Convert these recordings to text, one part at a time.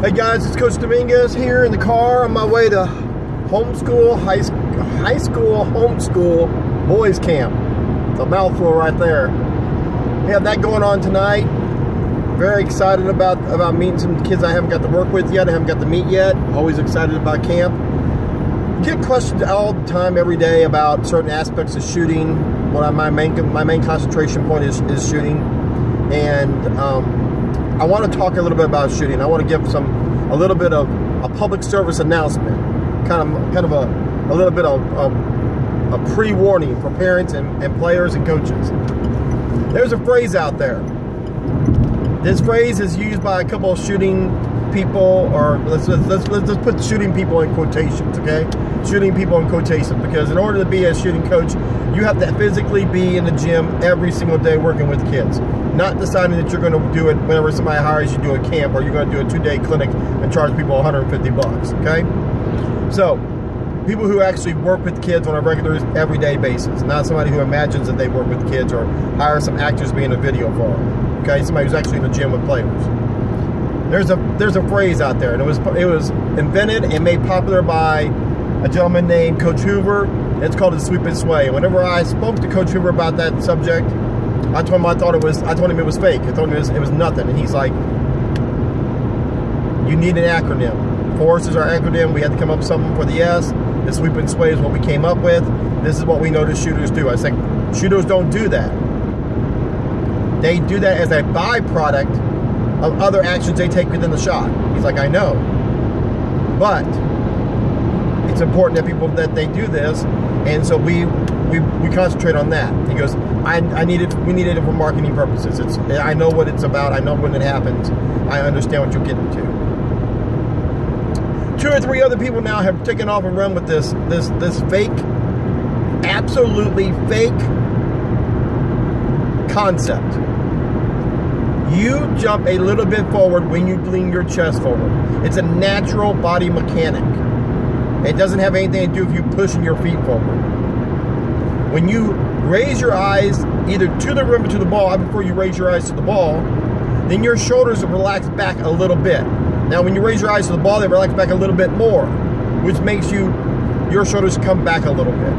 Hey guys, it's Coach Dominguez here in the car on my way to homeschool, high school homeschool boys camp. It's a mouthful right there. We have that going on tonight. Very excited about meeting some kids I haven't got to work with yet. I haven't got to meet yet. Always excited about camp. Get questions all the time, every day, about certain aspects of shooting. What my main concentration point is shooting, and I want to talk a little bit about shooting. I want to give a little bit of a public service announcement, kind of a little bit of a pre-warning for parents and players and coaches. There's a phrase out there. This phrase is used by a couple of shooting people, or let's put shooting people in quotations, okay? Shooting people in quotations, because in order to be a shooting coach, you have to physically be in the gym every single day working with kids. Not deciding that you're going to do it whenever somebody hires you to do a camp, or you're going to do a 2-day clinic and charge people 150 bucks, okay? So, people who actually work with kids on a regular, everyday basis, not somebody who imagines that they work with kids or hire some actors to be in a video for them, okay? Somebody who's actually in the gym with players. There's a phrase out there, and it was invented and made popular by a gentleman named Coach Hoover. It's called the sweep and sway. And whenever I spoke to Coach Hoover about that subject, I told him I told him it was fake. I told him it was nothing, and he's like, "You need an acronym. FORCE is our acronym. We had to come up with something for the S. The sweep and sway is what we came up with. This is what we know the shooters do." I said, "Shooters don't do that. They do that as a byproduct of other actions they take within the shot." He's like, "I know, but it's important that they do this, and so we concentrate on that." He goes, we need it for marketing purposes. I know what it's about. I know when it happens. I understand what you're getting to." 2 or 3 other people now have taken off and run with this fake, absolutely fake concept. You jump a little bit forward when you lean your chest forward. It's a natural body mechanic. It doesn't have anything to do with you pushing your feet forward. When you raise your eyes either to the rim or to the ball, I prefer you raise your eyes to the ball, then your shoulders relax back a little bit. Now when you raise your eyes to the ball, they relax back a little bit more, which makes your shoulders come back a little bit.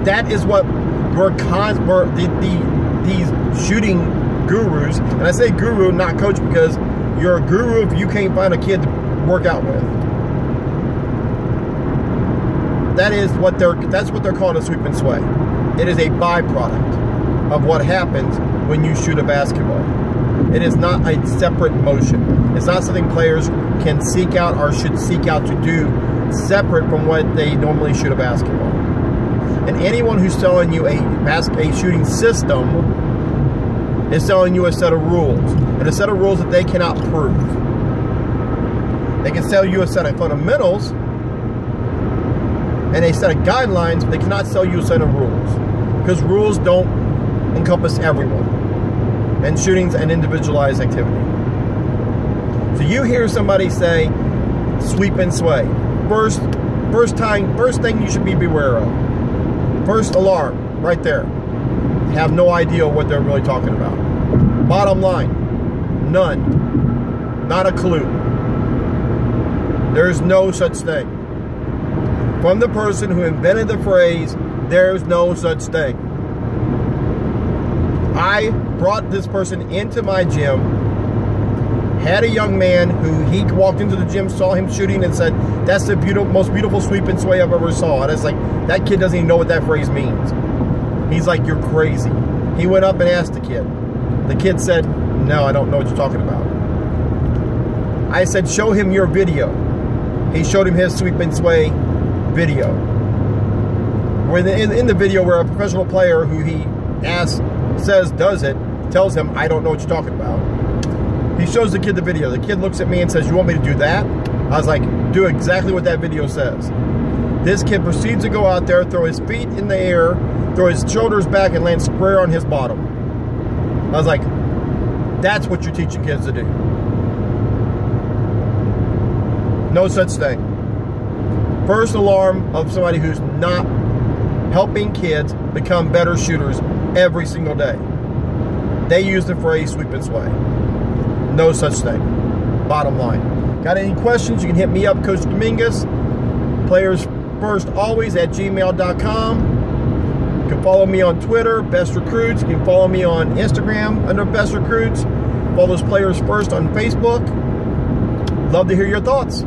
That is what these shooting gurus, and I say guru, not coach, because you're a guru if you can't find a kid to work out with. That's what they're calling a sweep and sway. It is a byproduct of what happens when you shoot a basketball. It is not a separate motion. It's not something players can seek out or should seek out to do separate from what they normally shoot a basketball. And anyone who's selling you a shooting system is selling you a set of rules, and a set of rules that they cannot prove. They can sell you a set of fundamentals and a set of guidelines, but they cannot sell you a set of rules, because rules don't encompass everyone, and shooting's an individualized activity. So you hear somebody say sweep and sway. First thing you should be beware of. First alarm, right there. Have no idea what they're really talking about. Bottom line, none. Not a clue. There's no such thing. From the person who invented the phrase, there's no such thing. I brought this person into my gym, had a young man who he walked into the gym, saw him shooting, and said, "That's the most beautiful sweep and sway I've ever saw." And it's like, that kid doesn't even know what that phrase means. He's like, "You're crazy." He went up and asked the kid. The kid said, "No, I don't know what you're talking about." I said, "Show him your video." He showed him his sweep and sway video. In the video where a professional player who he does it, tells him, "I don't know what you're talking about." He shows the kid the video. The kid looks at me and says, "You want me to do that?" I was like, "Do exactly what that video says." This kid proceeds to go out there, throw his feet in the air, throw his shoulders back, and land square on his bottom. I was like, that's what you're teaching kids to do. No such thing. First alarm of somebody who's not helping kids become better shooters every single day. They use the phrase sweep and sway. No such thing. bottom line. Got any questions, you can hit me up, Coach Dominguez. PlayersFirstAlways@gmail.com. You can follow me on Twitter, Best Recruits. You can follow me on Instagram under Best Recruits. Follow those Players First on Facebook. Love to hear your thoughts.